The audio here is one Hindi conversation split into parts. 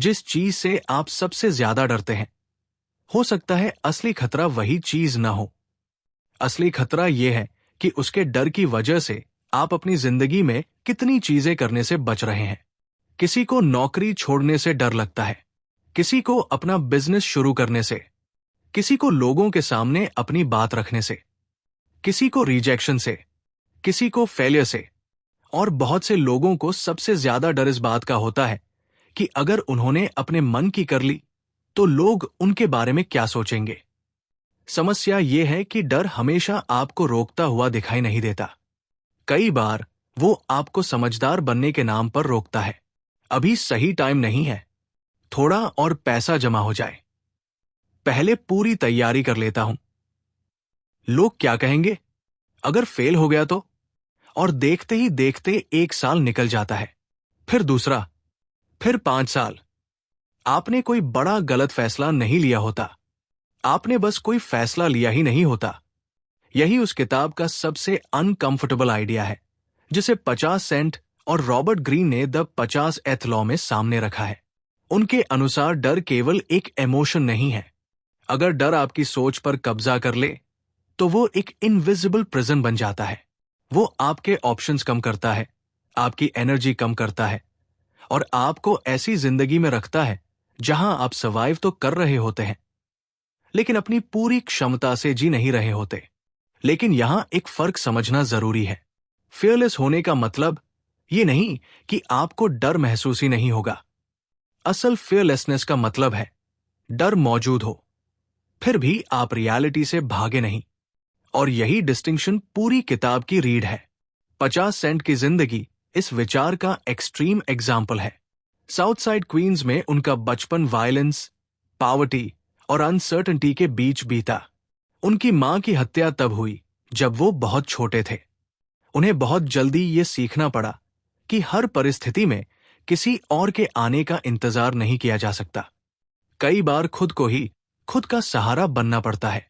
जिस चीज से आप सबसे ज्यादा डरते हैं। हो सकता है असली खतरा वही चीज न हो। असली खतरा यह है कि उसके डर की वजह से आप अपनी जिंदगी में कितनी चीजें करने से बच रहे हैं। किसी को नौकरी छोड़ने से डर लगता है, किसी को अपना बिजनेस शुरू करने से, किसी को लोगों के सामने अपनी बात रखने से, किसी को रिजेक्शन से, किसी को फेलियर से, और बहुत से लोगों को सबसे ज्यादा डर इस बात का होता है कि अगर उन्होंने अपने मन की कर ली तो लोग उनके बारे में क्या सोचेंगे। समस्या यह है कि डर हमेशा आपको रोकता हुआ दिखाई नहीं देता। कई बार वो आपको समझदार बनने के नाम पर रोकता है। अभी सही टाइम नहीं है, थोड़ा और पैसा जमा हो जाए, पहले पूरी तैयारी कर लेता हूं, लोग क्या कहेंगे, अगर फेल हो गया तो। और देखते ही देखते 1 साल निकल जाता है, फिर दूसरा, फिर 5 साल। आपने कोई बड़ा गलत फैसला नहीं लिया होता, आपने बस कोई फैसला लिया ही नहीं होता। यही उस किताब का सबसे अनकंफर्टेबल आइडिया है जिसे 50 सेंट और रॉबर्ट ग्रीन ने द 50th लॉ में सामने रखा है। उनके अनुसार डर केवल एक इमोशन नहीं है। अगर डर आपकी सोच पर कब्जा कर ले तो वो एक इनविजिबल प्रिजन बन जाता है। वो आपके ऑप्शंस कम करता है, आपकी एनर्जी कम करता है और आपको ऐसी जिंदगी में रखता है जहां आप सर्वाइव तो कर रहे होते हैं लेकिन अपनी पूरी क्षमता से जी नहीं रहे होते। लेकिन यहां एक फर्क समझना जरूरी है। फियरलेस होने का मतलब ये नहीं कि आपको डर महसूस ही नहीं होगा। असल फियरलेसनेस का मतलब है डर मौजूद हो फिर भी आप रियलिटी से भागे नहीं। और यही डिस्टिंक्शन पूरी किताब की रीढ़ है। 50 सेंट की जिंदगी इस विचार का एक्सट्रीम एग्जाम्पल है। साउथ साइड क्वींस में उनका बचपन वायलेंस, पॉवर्टी और अनसर्टेनिटी के बीच बीता। उनकी मां की हत्या तब हुई जब वो बहुत छोटे थे। उन्हें बहुत जल्दी ये सीखना पड़ा कि हर परिस्थिति में किसी और के आने का इंतजार नहीं किया जा सकता। कई बार खुद को ही खुद का सहारा बनना पड़ता है।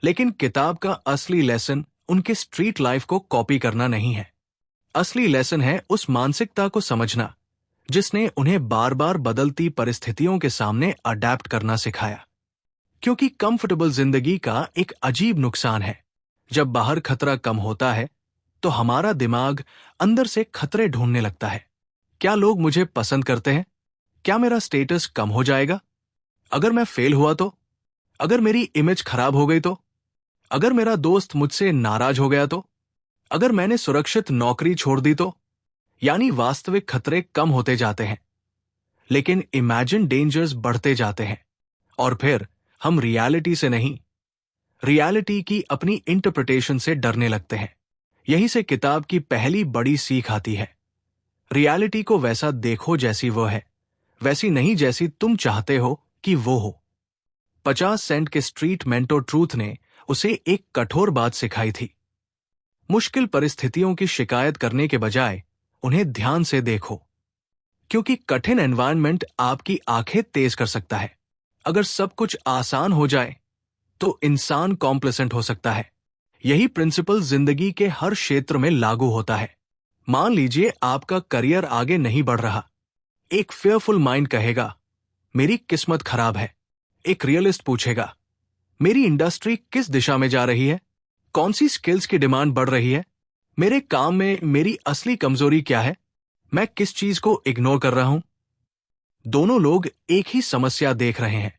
लेकिन किताब का असली लेसन उनके स्ट्रीट लाइफ को कॉपी करना नहीं है। असली लेसन है उस मानसिकता को समझना जिसने उन्हें बार बार बदलती परिस्थितियों के सामने अडैप्ट करना सिखाया। क्योंकि कंफर्टेबल जिंदगी का एक अजीब नुकसान है, जब बाहर खतरा कम होता है तो हमारा दिमाग अंदर से खतरे ढूंढने लगता है। क्या लोग मुझे पसंद करते हैं? क्या मेरा स्टेटस कम हो जाएगा? अगर मैं फेल हुआ तो? अगर मेरी इमेज खराब हो गई तो? अगर मेरा दोस्त मुझसे नाराज हो गया तो? अगर मैंने सुरक्षित नौकरी छोड़ दी तो? यानी वास्तविक खतरे कम होते जाते हैं लेकिन इमेजिन डेंजर्स बढ़ते जाते हैं। और फिर हम रियलिटी से नहीं, रियलिटी की अपनी इंटरप्रिटेशन से डरने लगते हैं। यहीं से किताब की पहली बड़ी सीख आती है। रियलिटी को वैसा देखो जैसी वो है, वैसी नहीं जैसी तुम चाहते हो कि वो हो। 50 सेंट के स्ट्रीट मेंटोर ट्रूथ ने उसे एक कठोर बात सिखाई थी। मुश्किल परिस्थितियों की शिकायत करने के बजाय उन्हें ध्यान से देखो, क्योंकि कठिन एनवायरनमेंट आपकी आंखें तेज कर सकता है। अगर सब कुछ आसान हो जाए तो इंसान कॉम्प्लेसेंट हो सकता है। यही प्रिंसिपल जिंदगी के हर क्षेत्र में लागू होता है। मान लीजिए आपका करियर आगे नहीं बढ़ रहा। एक फेयरफुल माइंड कहेगा, मेरी किस्मत खराब है। एक रियलिस्ट पूछेगा, मेरी इंडस्ट्री किस दिशा में जा रही है? कौन सी स्किल्स की डिमांड बढ़ रही है? मेरे काम में मेरी असली कमजोरी क्या है? मैं किस चीज को इग्नोर कर रहा हूं? दोनों लोग एक ही समस्या देख रहे हैं,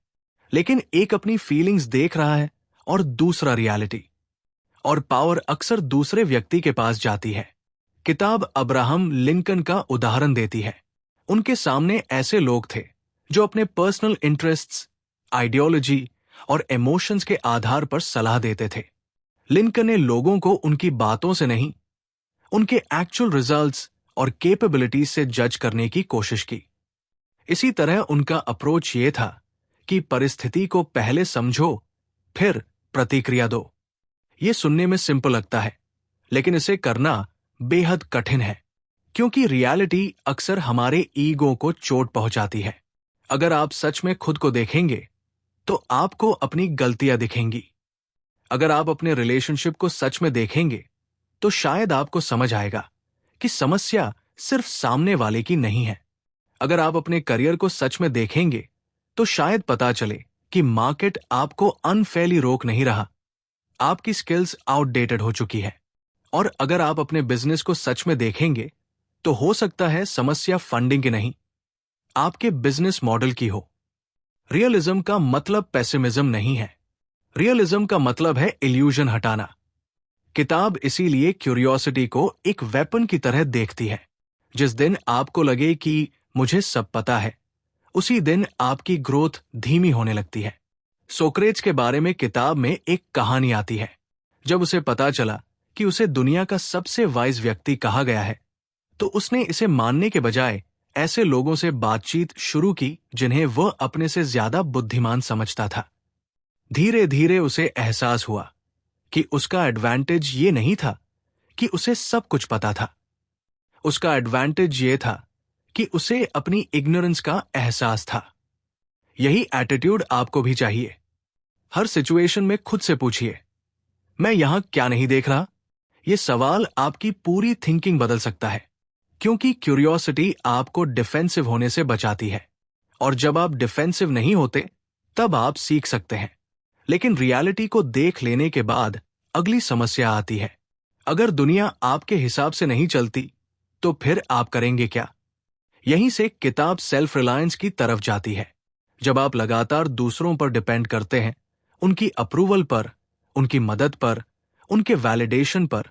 लेकिन एक अपनी फीलिंग्स देख रहा है और दूसरा रियलिटी। और पावर अक्सर दूसरे व्यक्ति के पास जाती है। किताब अब्राहम लिंकन का उदाहरण देती है। उनके सामने ऐसे लोग थे जो अपने पर्सनल इंटरेस्ट्स, आइडियोलॉजी और इमोशंस के आधार पर सलाह देते थे। लिंकन ने लोगों को उनकी बातों से नहीं, उनके एक्चुअल रिजल्ट्स और कैपेबिलिटीज से जज करने की कोशिश की। इसी तरह उनका अप्रोच ये था कि परिस्थिति को पहले समझो, फिर प्रतिक्रिया दो। ये सुनने में सिंपल लगता है, लेकिन इसे करना बेहद कठिन है, क्योंकि रियलिटी अक्सर हमारे ईगो को चोट पहुंचाती है। अगर आप सच में खुद को देखेंगे तो आपको अपनी गलतियां दिखेंगी। अगर आप अपने रिलेशनशिप को सच में देखेंगे तो शायद आपको समझ आएगा कि समस्या सिर्फ सामने वाले की नहीं है, अगर आप अपने करियर को सच में देखेंगे तो शायद पता चले कि मार्केट आपको अनफेयरली रोक नहीं रहा, आपकी स्किल्स आउटडेटेड हो चुकी है। और अगर आप अपने बिजनेस को सच में देखेंगे तो हो सकता है समस्या फंडिंग की नहीं, आपके बिजनेस मॉडल की हो। रियलिज्म का मतलब पेसिमिज्म नहीं है, रियलिज्म का मतलब है इल्यूजन हटाना। किताब इसीलिए क्यूरियोसिटी को एक वेपन की तरह देखती है। जिस दिन आपको लगे कि मुझे सब पता है, उसी दिन आपकी ग्रोथ धीमी होने लगती है। सोक्रेट्स के बारे में किताब में एक कहानी आती है। जब उसे पता चला कि उसे दुनिया का सबसे वाइज व्यक्ति कहा गया है, तो उसने इसे मानने के बजाय ऐसे लोगों से बातचीत शुरू की जिन्हें वह अपने से ज्यादा बुद्धिमान समझता था। धीरे धीरे उसे एहसास हुआ कि उसका एडवांटेज ये नहीं था कि उसे सब कुछ पता था, उसका एडवांटेज ये था कि उसे अपनी इग्नोरेंस का एहसास था। यही एटीट्यूड आपको भी चाहिए। हर सिचुएशन में खुद से पूछिए, मैं यहां क्या नहीं देख रहा? यह सवाल आपकी पूरी थिंकिंग बदल सकता है, क्योंकि क्यूरियोसिटी आपको डिफेंसिव होने से बचाती है। और जब आप डिफेंसिव नहीं होते, तब आप सीख सकते हैं। लेकिन रियलिटी को देख लेने के बाद अगली समस्या आती है। अगर दुनिया आपके हिसाब से नहीं चलती, तो फिर आप करेंगे क्या? यहीं से किताब सेल्फ रिलायंस की तरफ जाती है। जब आप लगातार दूसरों पर डिपेंड करते हैं, उनकी अप्रूवल पर, उनकी मदद पर, उनके वैलिडेशन पर,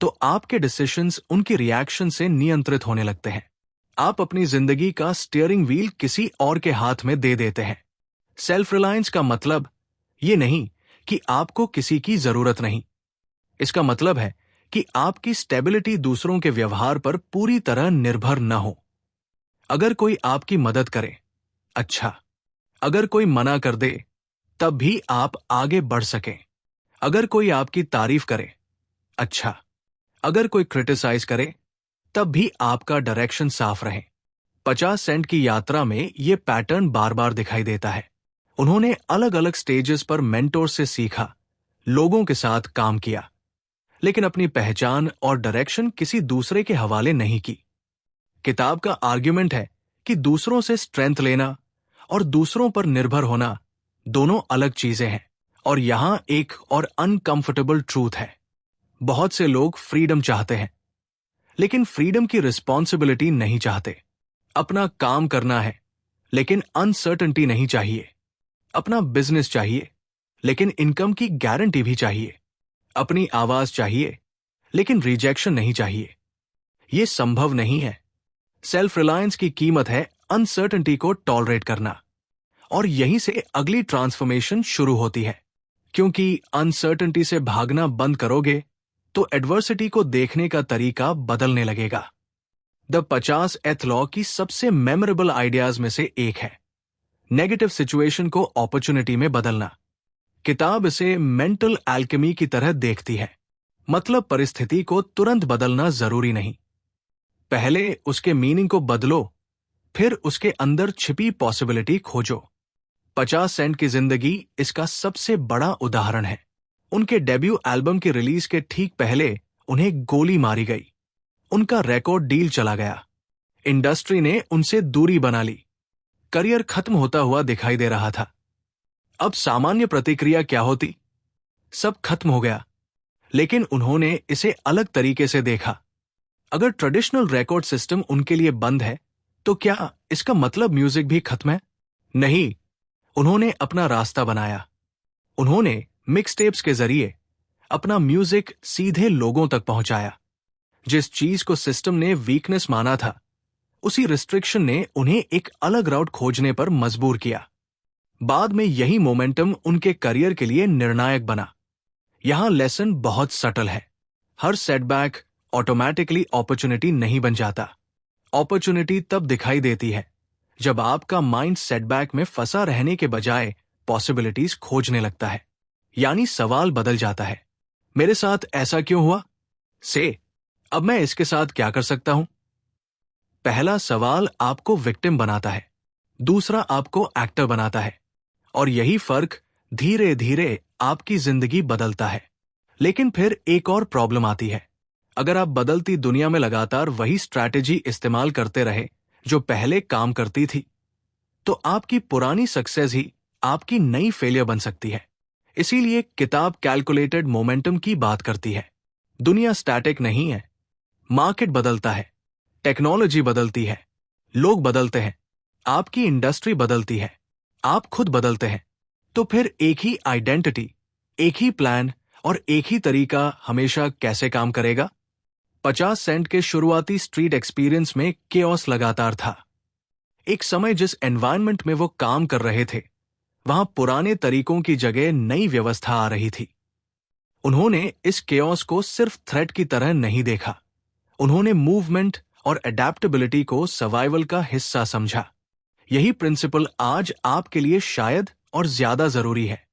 तो आपके डिसीजंस उनकी रिएक्शन से नियंत्रित होने लगते हैं। आप अपनी जिंदगी का स्टीयरिंग व्हील किसी और के हाथ में दे देते हैं। सेल्फ रिलायंस का मतलब ये नहीं कि आपको किसी की जरूरत नहीं। इसका मतलब है कि आपकी स्टेबिलिटी दूसरों के व्यवहार पर पूरी तरह निर्भर न हो। अगर कोई आपकी मदद करे, अच्छा। अगर कोई मना कर दे, तब भी आप आगे बढ़ सकें। अगर कोई आपकी तारीफ करे, अच्छा। अगर कोई क्रिटिसाइज करे, तब भी आपका डायरेक्शन साफ रहे। 50 सेंट की यात्रा में यह पैटर्न बार बार दिखाई देता है। उन्होंने अलग अलग स्टेजेस पर मेंटोर से सीखा, लोगों के साथ काम किया, लेकिन अपनी पहचान और डायरेक्शन किसी दूसरे के हवाले नहीं की। किताब का आर्ग्यूमेंट है कि दूसरों से स्ट्रेंथ लेना और दूसरों पर निर्भर होना दोनों अलग चीजें हैं। और यहां एक और अनकंफर्टेबल ट्रूथ है। बहुत से लोग फ्रीडम चाहते हैं, लेकिन फ्रीडम की रिस्पॉन्सिबिलिटी नहीं चाहते। अपना काम करना है, लेकिन अनसर्टेनिटी नहीं चाहिए। अपना बिजनेस चाहिए, लेकिन इनकम की गारंटी भी चाहिए। अपनी आवाज चाहिए, लेकिन रिजेक्शन नहीं चाहिए। यह संभव नहीं है। सेल्फ रिलायंस की कीमत है अनसर्टेनिटी को टॉलरेट करना। और यहीं से अगली ट्रांसफॉर्मेशन शुरू होती है, क्योंकि अनसर्टेनिटी से भागना बंद करोगे तो एडवर्सिटी को देखने का तरीका बदलने लगेगा। द 50th लॉ की सबसे मेमोरेबल आइडियाज में से एक है नेगेटिव सिचुएशन को अपॉर्चुनिटी में बदलना। किताब इसे मेंटल एल्केमी की तरह देखती है। मतलब परिस्थिति को तुरंत बदलना जरूरी नहीं, पहले उसके मीनिंग को बदलो, फिर उसके अंदर छिपी पॉसिबिलिटी खोजो। 50 सेंट की जिंदगी इसका सबसे बड़ा उदाहरण है। उनके डेब्यू एल्बम की रिलीज के ठीक पहले उन्हें गोली मारी गई। उनका रिकॉर्ड डील चला गया। इंडस्ट्री ने उनसे दूरी बना ली। करियर खत्म होता हुआ दिखाई दे रहा था। अब सामान्य प्रतिक्रिया क्या होती? सब खत्म हो गया। लेकिन उन्होंने इसे अलग तरीके से देखा। अगर ट्रेडिशनल रिकॉर्ड सिस्टम उनके लिए बंद है, तो क्या इसका मतलब म्यूजिक भी खत्म है? नहीं, उन्होंने अपना रास्ता बनाया। उन्होंने मिक्सटेप्स के जरिए अपना म्यूजिक सीधे लोगों तक पहुंचाया। जिस चीज को सिस्टम ने वीकनेस माना था, उसी रिस्ट्रिक्शन ने उन्हें एक अलग राउट खोजने पर मजबूर किया। बाद में यही मोमेंटम उनके करियर के लिए निर्णायक बना। यहां लेसन बहुत सटल है। हर सेटबैक ऑटोमैटिकली अपॉर्चुनिटी नहीं बन जाता। अपॉर्चुनिटी तब दिखाई देती है जब आपका माइंड सेटबैक में फंसा रहने के बजाय पॉसिबिलिटीज खोजने लगता है। यानी सवाल बदल जाता है, मेरे साथ ऐसा क्यों हुआ से अब मैं इसके साथ क्या कर सकता हूं? पहला सवाल आपको विक्टिम बनाता है, दूसरा आपको एक्टर बनाता है। और यही फर्क धीरे धीरे आपकी जिंदगी बदलता है। लेकिन फिर एक और प्रॉब्लम आती है। अगर आप बदलती दुनिया में लगातार वही स्ट्रैटेजी इस्तेमाल करते रहे जो पहले काम करती थी, तो आपकी पुरानी सक्सेस ही आपकी नई फेलियर बन सकती है। इसीलिए किताब कैलकुलेटेड मोमेंटम की बात करती है। दुनिया स्टैटिक नहीं है। मार्केट बदलता है, टेक्नोलॉजी बदलती है, लोग बदलते हैं, आपकी इंडस्ट्री बदलती है, आप खुद बदलते हैं। तो फिर एक ही आइडेंटिटी, एक ही प्लान और एक ही तरीका हमेशा कैसे काम करेगा? 50 सेंट के शुरुआती स्ट्रीट एक्सपीरियंस में केओस लगातार था। एक समय जिस एनवायरनमेंट में वो काम कर रहे थे, वहां पुराने तरीकों की जगह नई व्यवस्था आ रही थी। उन्होंने इस केओस को सिर्फ थ्रेट की तरह नहीं देखा, उन्होंने मूवमेंट और अडेप्टेबिलिटी को सर्वाइवल का हिस्सा समझा। यही प्रिंसिपल आज आपके लिए शायद और ज्यादा जरूरी है।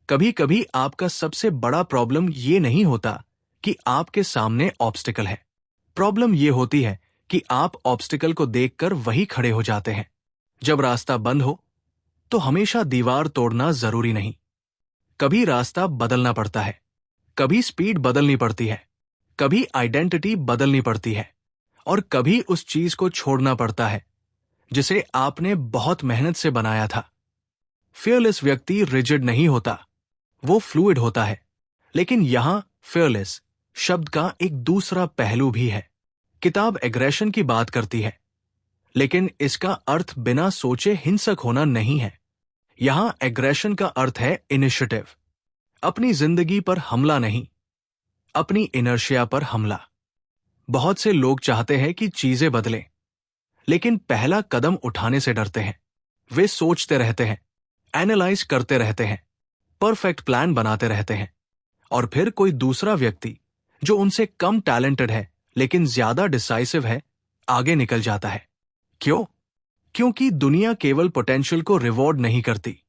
कभी कभी आपका सबसे बड़ा प्रॉब्लम ये नहीं होता कि आपके सामने ऑब्स्टिकल है। प्रॉब्लम ये होती है कि आप ऑब्स्टिकल को देखकर वही खड़े हो जाते हैं। जब रास्ता बंद हो तो हमेशा दीवार तोड़ना जरूरी नहीं। कभी रास्ता बदलना पड़ता है, कभी स्पीड बदलनी पड़ती है, कभी आइडेंटिटी बदलनी पड़ती है, और कभी उस चीज को छोड़ना पड़ता है जिसे आपने बहुत मेहनत से बनाया था। फियरलेस व्यक्ति रिजिड नहीं होता, वो फ्लूइड होता है। लेकिन यहां फियरलेस शब्द का एक दूसरा पहलू भी है। किताब एग्रेशन की बात करती है, लेकिन इसका अर्थ बिना सोचे हिंसक होना नहीं है। यहां एग्रेशन का अर्थ है इनिशिएटिव। अपनी जिंदगी पर हमला नहीं, अपनी इनर्शिया पर हमला। बहुत से लोग चाहते हैं कि चीजें बदलें, लेकिन पहला कदम उठाने से डरते हैं। वे सोचते रहते हैं, एनालाइज करते रहते हैं, परफेक्ट प्लान बनाते रहते हैं, और फिर कोई दूसरा व्यक्ति जो उनसे कम टैलेंटेड है लेकिन ज्यादा डिसाइसिव है, आगे निकल जाता है। क्यों? क्योंकि दुनिया केवल पोटेंशियल को रिवॉर्ड नहीं करती,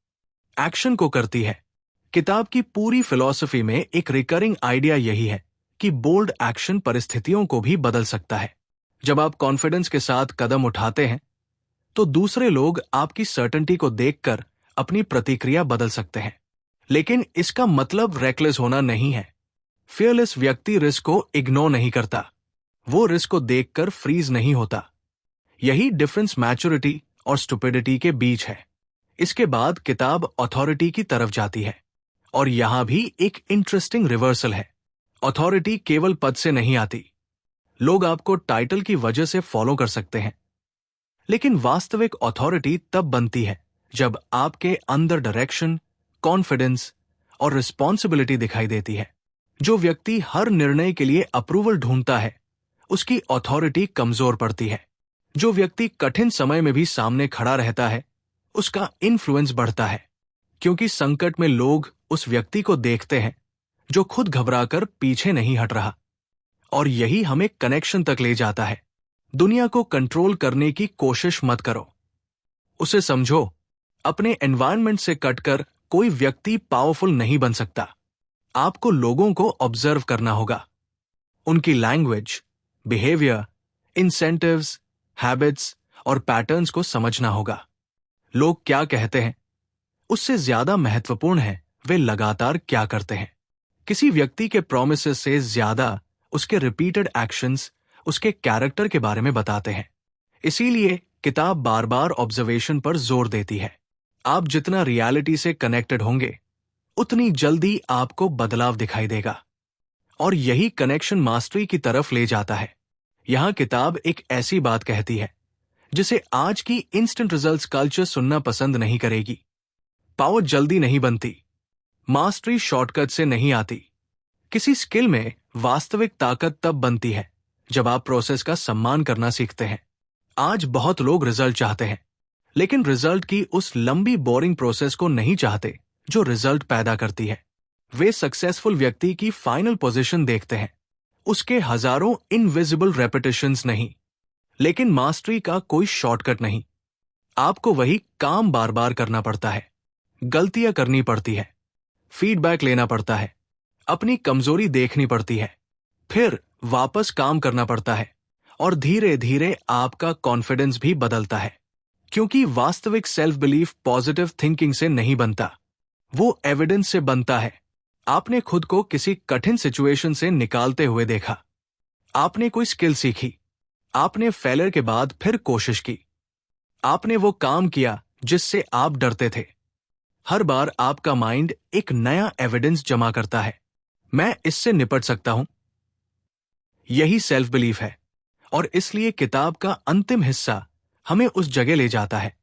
एक्शन को करती है। किताब की पूरी फिलॉसफी में एक रिकरिंग आइडिया यही है कि बोल्ड एक्शन परिस्थितियों को भी बदल सकता है। जब आप कॉन्फिडेंस के साथ कदम उठाते हैं, तो दूसरे लोग आपकी सर्टेनिटी को देखकर अपनी प्रतिक्रिया बदल सकते हैं। लेकिन इसका मतलब रेकलेस होना नहीं है। फियरलेस व्यक्ति रिस्क को इग्नोर नहीं करता, वो रिस्क को देखकर फ्रीज नहीं होता। यही डिफरेंस मैच्योरिटी और स्टुपिडिटी के बीच है। इसके बाद किताब अथॉरिटी की तरफ जाती है, और यहां भी एक इंटरेस्टिंग रिवर्सल है। अथॉरिटी केवल पद से नहीं आती। लोग आपको टाइटल की वजह से फॉलो कर सकते हैं, लेकिन वास्तविक अथॉरिटी तब बनती है जब आपके अंदर डायरेक्शन, कॉन्फिडेंस और रिस्पॉन्सिबिलिटी दिखाई देती है। जो व्यक्ति हर निर्णय के लिए अप्रूवल ढूंढता है, उसकी अथॉरिटी कमजोर पड़ती है। जो व्यक्ति कठिन समय में भी सामने खड़ा रहता है, उसका इन्फ्लुएंस बढ़ता है, क्योंकि संकट में लोग उस व्यक्ति को देखते हैं जो खुद घबराकर पीछे नहीं हट रहा। और यही हमें कनेक्शन तक ले जाता है। दुनिया को कंट्रोल करने की कोशिश मत करो, उसे समझो। अपने एनवायरनमेंट से कटकर कोई व्यक्ति पावरफुल नहीं बन सकता। आपको लोगों को ऑब्जर्व करना होगा, उनकी लैंग्वेज, बिहेवियर, इंसेंटिव्स, हैबिट्स और पैटर्न्स को समझना होगा। लोग क्या कहते हैं, उससे ज्यादा महत्वपूर्ण है वे लगातार क्या करते हैं। किसी व्यक्ति के प्रोमिसेस से ज्यादा उसके रिपीटेड एक्शंस उसके कैरेक्टर के बारे में बताते हैं। इसीलिए किताब बार बार ऑब्जर्वेशन पर जोर देती है। आप जितना रियलिटी से कनेक्टेड होंगे, उतनी जल्दी आपको बदलाव दिखाई देगा, और यही कनेक्शन मास्टरी की तरफ ले जाता है। यहां किताब एक ऐसी बात कहती है जिसे आज की इंस्टेंट रिजल्ट्स कल्चर सुनना पसंद नहीं करेगी। पावर जल्दी नहीं बनती, मास्टरी शॉर्टकट से नहीं आती। किसी स्किल में वास्तविक ताकत तब बनती है जब आप प्रोसेस का सम्मान करना सीखते हैं। आज बहुत लोग रिजल्ट चाहते हैं, लेकिन रिजल्ट की उस लंबी बोरिंग प्रोसेस को नहीं चाहते जो रिजल्ट पैदा करती है। वे सक्सेसफुल व्यक्ति की फाइनल पोजीशन देखते हैं, उसके हजारों इनविजिबल रेपिटेशंस नहीं। लेकिन मास्टरी का कोई शॉर्टकट नहीं। आपको वही काम बार बार करना पड़ता है, गलतियां करनी पड़ती है, फीडबैक लेना पड़ता है, अपनी कमजोरी देखनी पड़ती है, फिर वापस काम करना पड़ता है, और धीरे धीरे आपका कॉन्फिडेंस भी बदलता है। क्योंकि वास्तविक सेल्फ बिलीफ पॉजिटिव थिंकिंग से नहीं बनता, वो एविडेंस से बनता है। आपने खुद को किसी कठिन सिचुएशन से निकालते हुए देखा, आपने कोई स्किल सीखी, आपने फेलियर के बाद फिर कोशिश की, आपने वो काम किया जिससे आप डरते थे। हर बार आपका माइंड एक नया एविडेंस जमा करता है, मैं इससे निपट सकता हूं। यही सेल्फ बिलीफ है, और इसलिए किताब का अंतिम हिस्सा हमें उस जगह ले जाता है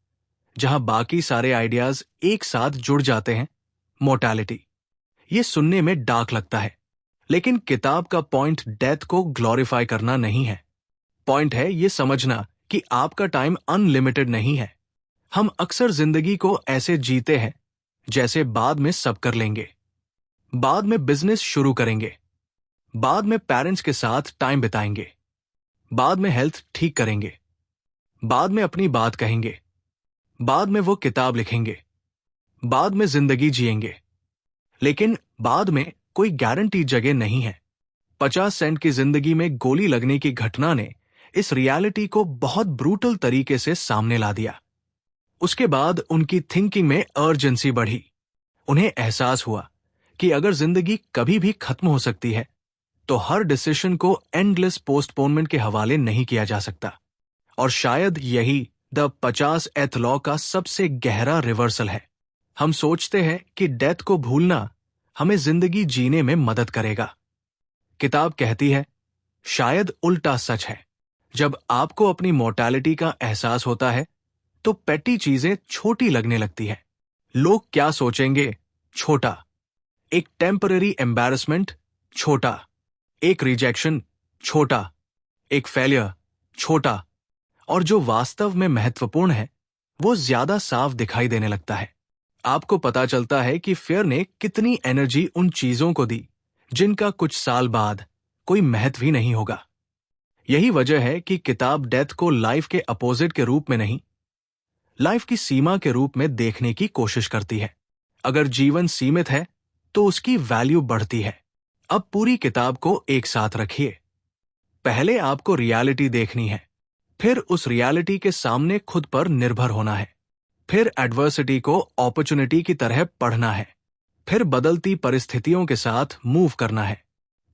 जहां बाकी सारे आइडियाज एक साथ जुड़ जाते हैं, मोर्टैलिटी। ये सुनने में डार्क लगता है, लेकिन किताब का पॉइंट डेथ को ग्लोरीफाई करना नहीं है। पॉइंट है ये समझना कि आपका टाइम अनलिमिटेड नहीं है। हम अक्सर जिंदगी को ऐसे जीते हैं जैसे बाद में सब कर लेंगे, बाद में बिजनेस शुरू करेंगे, बाद में पेरेंट्स के साथ टाइम बिताएंगे, बाद में हेल्थ ठीक करेंगे, बाद में अपनी बात कहेंगे, बाद में वो किताब लिखेंगे, बाद में जिंदगी जिएंगे। लेकिन बाद में कोई गारंटी जगह नहीं है। 50 सेंट की जिंदगी में गोली लगने की घटना ने इस रियलिटी को बहुत ब्रूटल तरीके से सामने ला दिया। उसके बाद उनकी थिंकिंग में अर्जेंसी बढ़ी। उन्हें एहसास हुआ कि अगर जिंदगी कभी भी खत्म हो सकती है तो हर डिसीजन को एंडलेस पोस्टपोनमेंट के हवाले नहीं किया जा सकता। और शायद यही द 50th लॉ का सबसे गहरा रिवर्सल है। हम सोचते हैं कि डेथ को भूलना हमें जिंदगी जीने में मदद करेगा। किताब कहती है शायद उल्टा सच है। जब आपको अपनी मोर्टैलिटी का एहसास होता है तो पेटी चीजें छोटी लगने लगती है। लोग क्या सोचेंगे, छोटा। एक टेम्पररी एम्बैरेसमेंट, छोटा। एक रिजेक्शन, छोटा। एक फेलियर, छोटा। और जो वास्तव में महत्वपूर्ण है वो ज्यादा साफ दिखाई देने लगता है। आपको पता चलता है कि फियर ने कितनी एनर्जी उन चीजों को दी जिनका कुछ साल बाद कोई महत्व ही नहीं होगा। यही वजह है कि किताब डेथ को लाइफ के अपोजिट के रूप में नहीं, लाइफ की सीमा के रूप में देखने की कोशिश करती है। अगर जीवन सीमित है तो उसकी वैल्यू बढ़ती है। अब पूरी किताब को एक साथ रखिए। पहले आपको रियलिटी देखनी है, फिर उस रियलिटी के सामने खुद पर निर्भर होना है, फिर एडवर्सिटी को अपॉर्चुनिटी की तरह पढ़ना है, फिर बदलती परिस्थितियों के साथ मूव करना है,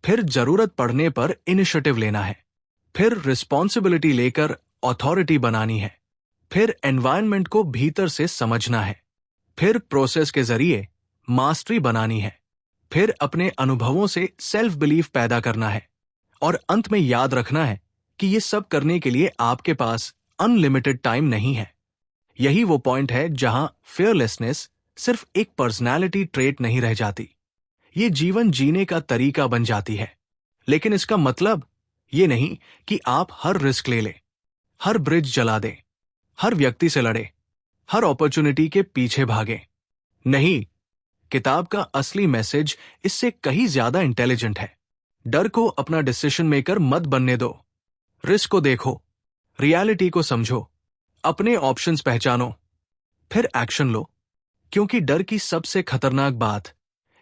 फिर जरूरत पड़ने पर इनिशिएटिव लेना है, फिर रिस्पॉन्सिबिलिटी लेकर अथॉरिटी बनानी है, फिर एनवायरनमेंट को भीतर से समझना है, फिर प्रोसेस के जरिए मास्टरी बनानी है, फिर अपने अनुभवों से सेल्फ बिलीफ पैदा करना है, और अंत में याद रखना है कि ये सब करने के लिए आपके पास अनलिमिटेड टाइम नहीं है। यही वो पॉइंट है जहां फियरलेसनेस सिर्फ एक पर्सनैलिटी ट्रेट नहीं रह जाती, ये जीवन जीने का तरीका बन जाती है। लेकिन इसका मतलब ये नहीं कि आप हर रिस्क ले लें, हर ब्रिज जला दें, हर व्यक्ति से लड़े, हर अपॉर्चुनिटी के पीछे भागें। नहीं, किताब का असली मैसेज इससे कहीं ज्यादा इंटेलिजेंट है। डर को अपना डिसीजन मेकर मत बनने दो। रिस्क को देखो, रियलिटी को समझो, अपने ऑप्शंस पहचानो, फिर एक्शन लो। क्योंकि डर की सबसे खतरनाक बात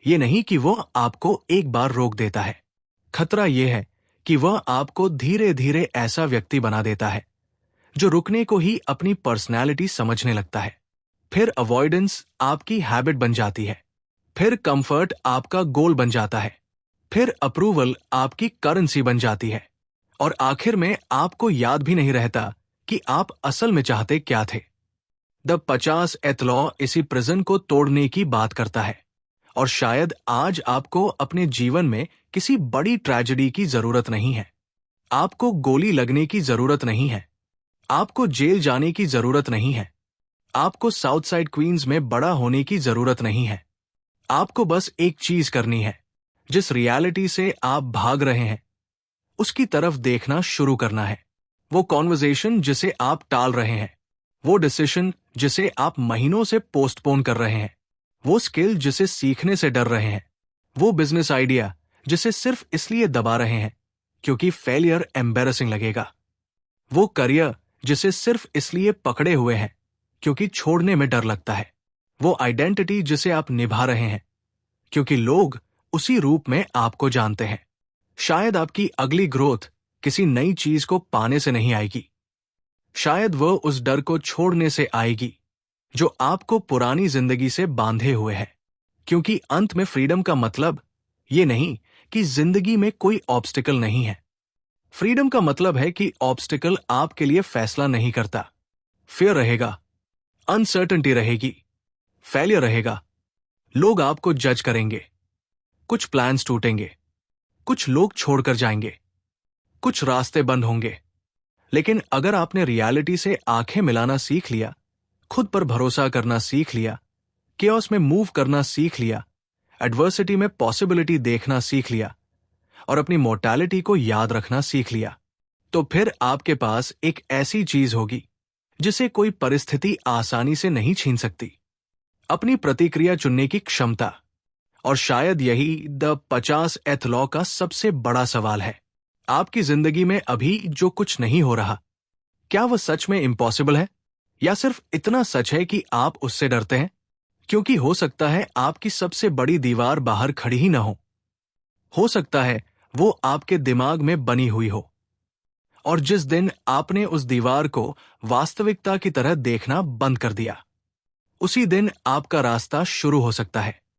ये नहीं कि वह आपको एक बार रोक देता है। खतरा यह है कि वह आपको धीरे धीरे ऐसा व्यक्ति बना देता है जो रुकने को ही अपनी पर्सनैलिटी समझने लगता है। फिर अवॉइडेंस आपकी हैबिट बन जाती है, फिर कंफर्ट आपका गोल बन जाता है, फिर अप्रूवल आपकी करेंसी बन जाती है, और आखिर में आपको याद भी नहीं रहता कि आप असल में चाहते क्या थे। द 50th लॉ इसी प्रिजन को तोड़ने की बात करता है। और शायद आज आपको अपने जीवन में किसी बड़ी ट्रेजेडी की जरूरत नहीं है। आपको गोली लगने की जरूरत नहीं है, आपको जेल जाने की जरूरत नहीं है, आपको साउथ साइड क्वींस में बड़ा होने की जरूरत नहीं है। आपको बस एक चीज करनी है, जिस रियलिटी से आप भाग रहे हैं उसकी तरफ देखना शुरू करना है। वो कॉन्वर्सेशन जिसे आप टाल रहे हैं, वो डिसीजन जिसे आप महीनों से पोस्टपोन कर रहे हैं, वो स्किल जिसे सीखने से डर रहे हैं, वो बिजनेस आइडिया जिसे सिर्फ इसलिए दबा रहे हैं क्योंकि फेलियर एम्बैरेसिंग लगेगा, वो करियर जिसे सिर्फ इसलिए पकड़े हुए हैं क्योंकि छोड़ने में डर लगता है, वो आइडेंटिटी जिसे आप निभा रहे हैं क्योंकि लोग उसी रूप में आपको जानते हैं। शायद आपकी अगली ग्रोथ किसी नई चीज को पाने से नहीं आएगी, शायद वह उस डर को छोड़ने से आएगी जो आपको पुरानी जिंदगी से बांधे हुए है। क्योंकि अंत में फ्रीडम का मतलब ये नहीं कि जिंदगी में कोई ऑब्स्टिकल नहीं है। फ्रीडम का मतलब है कि ऑब्स्टिकल आपके लिए फैसला नहीं करता, फियर रहेगा, अनसर्टेनिटी रहेगी, फेलियर रहेगा, लोग आपको जज करेंगे, कुछ प्लान्स टूटेंगे, कुछ लोग छोड़कर जाएंगे, कुछ रास्ते बंद होंगे। लेकिन अगर आपने रियलिटी से आंखें मिलाना सीख लिया, खुद पर भरोसा करना सीख लिया, केओस में मूव करना सीख लिया, एडवर्सिटी में पॉसिबिलिटी देखना सीख लिया और अपनी मोर्टैलिटी को याद रखना सीख लिया, तो फिर आपके पास एक ऐसी चीज होगी जिसे कोई परिस्थिति आसानी से नहीं छीन सकती, अपनी प्रतिक्रिया चुनने की क्षमता। और शायद यही द 50th लॉ का सबसे बड़ा सवाल है। आपकी जिंदगी में अभी जो कुछ नहीं हो रहा, क्या वह सच में इम्पॉसिबल है, या सिर्फ इतना सच है कि आप उससे डरते हैं? क्योंकि हो सकता है आपकी सबसे बड़ी दीवार बाहर खड़ी ही ना हो सकता है वो आपके दिमाग में बनी हुई हो। और जिस दिन आपने उस दीवार को वास्तविकता की तरह देखना बंद कर दिया, उसी दिन आपका रास्ता शुरू हो सकता है।